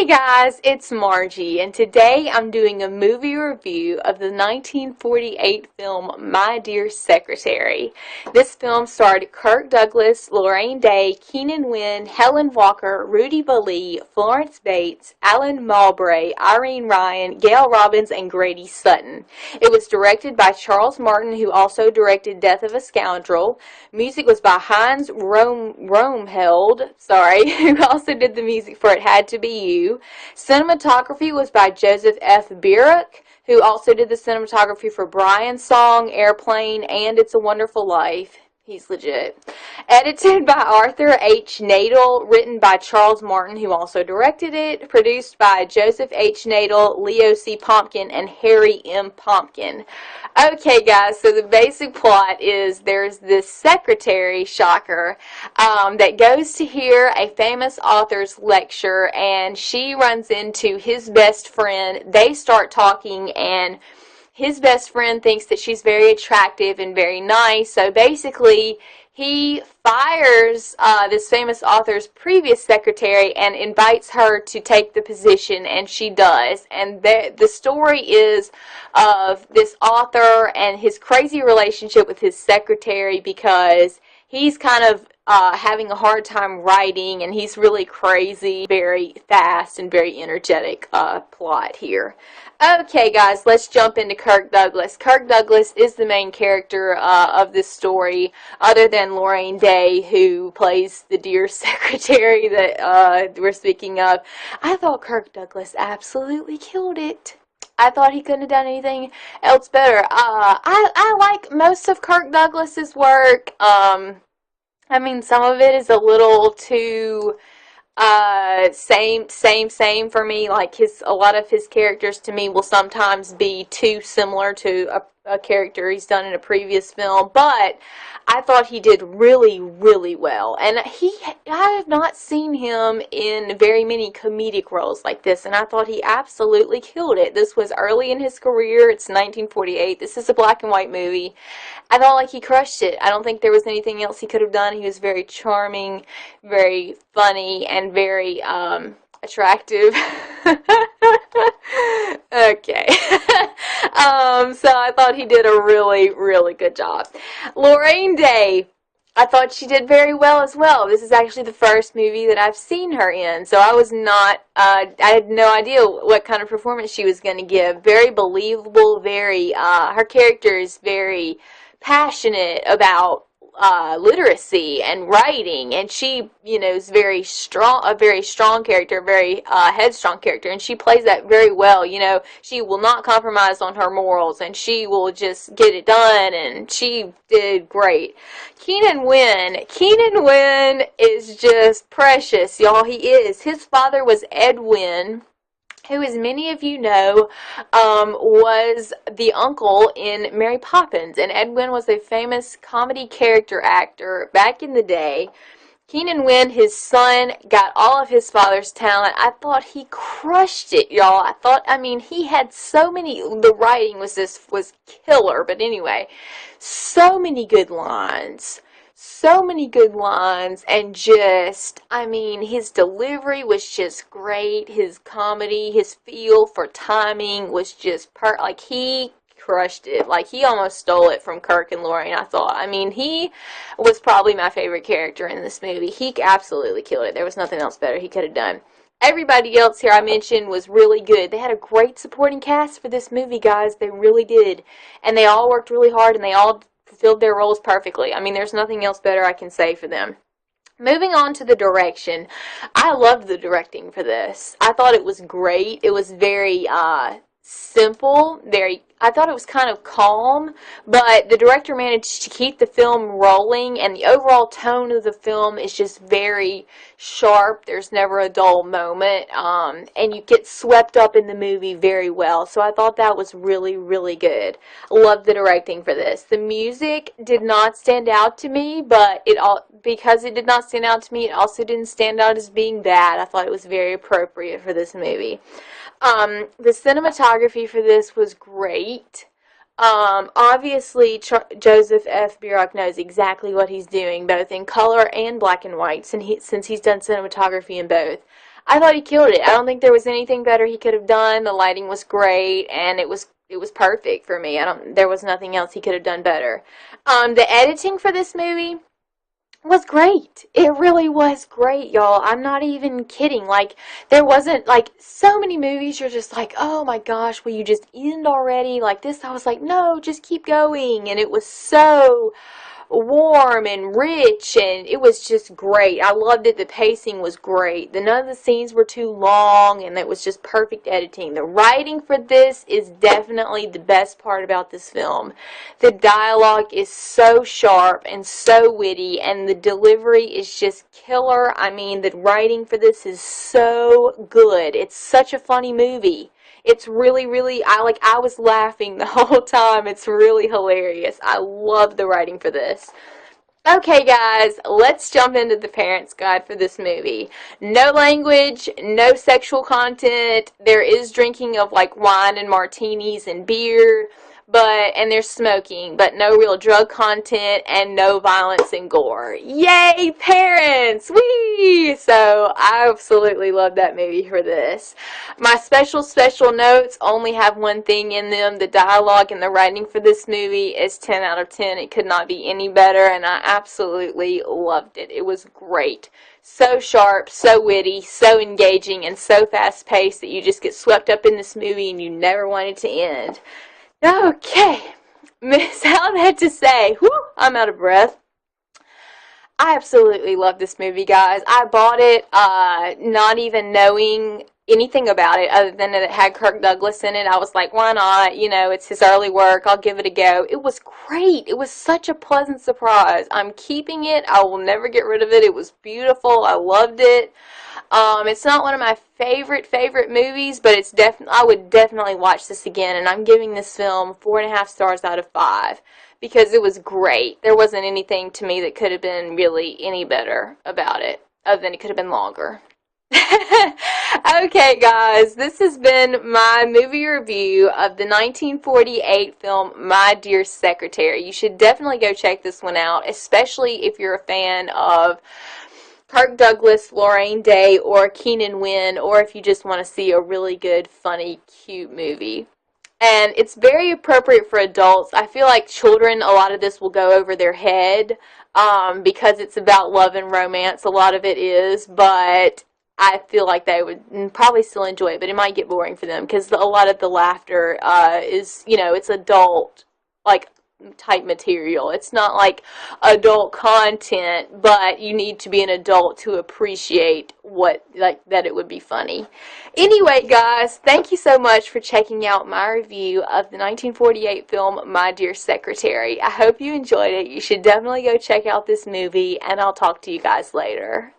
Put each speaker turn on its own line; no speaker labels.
Hey guys, it's Margie, and today I'm doing a movie review of the 1948 film My Dear Secretary. This film starred Kirk Douglas, Laraine, Keenan Wyn, Helen Walker, Rudy Balee, Florence Bates, Alan Mowbray, Irene Ryan, Gail Robbins, and Grady Sutton. It was directed by Charles Martin, who also directed Death of a Scoundrel. Music was by Heinz Romheld, who also did the music for It Had to Be You. Cinematography was by Joseph F. Birouk, who also did the cinematography for Brian's Song, Airplane, and It's a Wonderful Life. He's legit. Edited by Arthur H. Nadel, written by Charles Martin, who also directed it, produced by Joseph H. Nadel, Leo C. Pumpkin, and Harry M. Pumpkin. Okay, guys, so the basic plot is there's this secretary, shocker, that goes to hear a famous author's lecture, and she runs into his best friend. They start talking, and his best friend thinks that she's very attractive and very nice, so basically he fires this famous author's previous secretary and invites her to take the position, and she does. And the story is of this author and his crazy relationship with his secretary, because he's kind of having a hard time writing, and he's really crazy, very fast, and very energetic plot here. Okay, guys, let's jump into Kirk Douglas. Kirk Douglas is the main character of this story, other than Laraine Day, who plays the dear secretary that we're speaking of. I thought Kirk Douglas absolutely killed it. I thought he couldn't have done anything else better. I like most of Kirk Douglas's work. I mean, some of it is a little too same for me. Like a lot of his characters to me will sometimes be too similar to a character he's done in a previous film, but I thought he did really, really well. And I have not seen him in very many comedic roles like this, and I thought he absolutely killed it. This was early in his career. It's 1948. This is a black and white movie. I felt like he crushed it. I don't think there was anything else he could have done. He was very charming, very funny, and very attractive. Okay. So I thought he did a really, really good job. Laraine Day, I thought she did very well as well. This is actually the first movie that I've seen her in, so I was not, I had no idea what kind of performance she was going to give. Very believable, her character is very passionate about literacy and writing, and she, is a very strong character, very headstrong character, and she plays that very well. She will not compromise on her morals, and she will just get it done, and she did great. Keenan Wyn is just precious, y'all. He is. His father was Ed Wyn, who, as many of you know, was the uncle in Mary Poppins. And Ed Wyn was a famous comedy character actor back in the day. Keenan Wyn, his son, got all of his father's talent. I thought he crushed it, y'all. He had so many, the writing was killer, but anyway, so many good lines. And just, his delivery was just great. His comedy, his feel for timing was just he crushed it. Like, he almost stole it from Kirk and Laraine, I thought. He was probably my favorite character in this movie. He absolutely killed it. There was nothing else better he could have done. Everybody else here I mentioned was really good. They had a great supporting cast for this movie, guys. They really did. And they all worked really hard, and they all fulfilled their roles perfectly. There's nothing else better I can say for them. Moving on to the direction. I loved the directing for this. I thought it was great. It was very simple, I thought it was kind of calm, but the director managed to keep the film rolling, and the overall tone of the film is just very sharp. There's never a dull moment, and you get swept up in the movie very well. So I thought that was really, really good. Loved the directing for this. The music did not stand out to me, but because it did not stand out to me, it also didn't stand out as being bad. I thought it was very appropriate for this movie. The cinematography for this was great. Obviously, Joseph F. Birouk knows exactly what he's doing, both in color and black and white, since he's done cinematography in both. I thought he killed it. I don't think there was anything better he could have done. The lighting was great, and it was perfect for me. There was nothing else he could have done better. The editing for this movie was great. It really was great, y'all. I'm not even kidding. Like, there wasn't, like, so many movies you're just like, oh my gosh, will you just end already? Like this, I was like, no, just keep going. And it was so warm and rich, and it was just great. I loved it. The pacing was great. None of the scenes were too long, and it was just perfect editing. The writing for this is definitely the best part about this film. The dialogue is so sharp and so witty, and the delivery is just killer. I mean, the writing for this is so good. It's such a funny movie. It's really, really, I was laughing the whole time. It's really hilarious. I love the writing for this. Okay, guys, let's jump into the parents' guide for this movie. No language, no sexual content. There is drinking of like wine and martinis and beer, and there's smoking, but no real drug content and no violence and gore. Yay, parents! Whee! So I absolutely love that movie for this. My special notes only have one thing in them. The dialogue and the writing for this movie is 10 out of 10. It could not be any better, and I absolutely loved it. It was great. So sharp, so witty, so engaging, and so fast-paced that you just get swept up in this movie and you never want it to end. Okay, Miss, all that to say, whew, I'm out of breath. I absolutely love this movie, guys. I bought it not even knowing anything about it other than that it had Kirk Douglas in it. I was like, why not? You know, it's his early work. I'll give it a go. It was great. It was such a pleasant surprise. I'm keeping it. I will never get rid of it. It was beautiful. I loved it. It's not one of my favorite movies, but I would definitely watch this again, and I'm giving this film 4.5 stars out of 5 because it was great. There wasn't anything to me that could have been really any better about it, other than it could have been longer. Okay, guys, this has been my movie review of the 1948 film My Dear Secretary. You should definitely go check this one out, especially if you're a fan of Kirk Douglas, Laraine Day, or Keenan Wyn, or if you just want to see a really good, funny, cute movie. And it's very appropriate for adults. I feel like children, a lot of this will go over their head because it's about love and romance. A lot of it is, but I feel like they would probably still enjoy it, but it might get boring for them because a lot of the laughter is, it's adult, like, type material. It's not like adult content, but you need to be an adult to appreciate that it would be funny. Anyway, guys, thank you so much for checking out my review of the 1948 film My Dear Secretary. I hope you enjoyed it. You should definitely go check out this movie, and I'll talk to you guys later.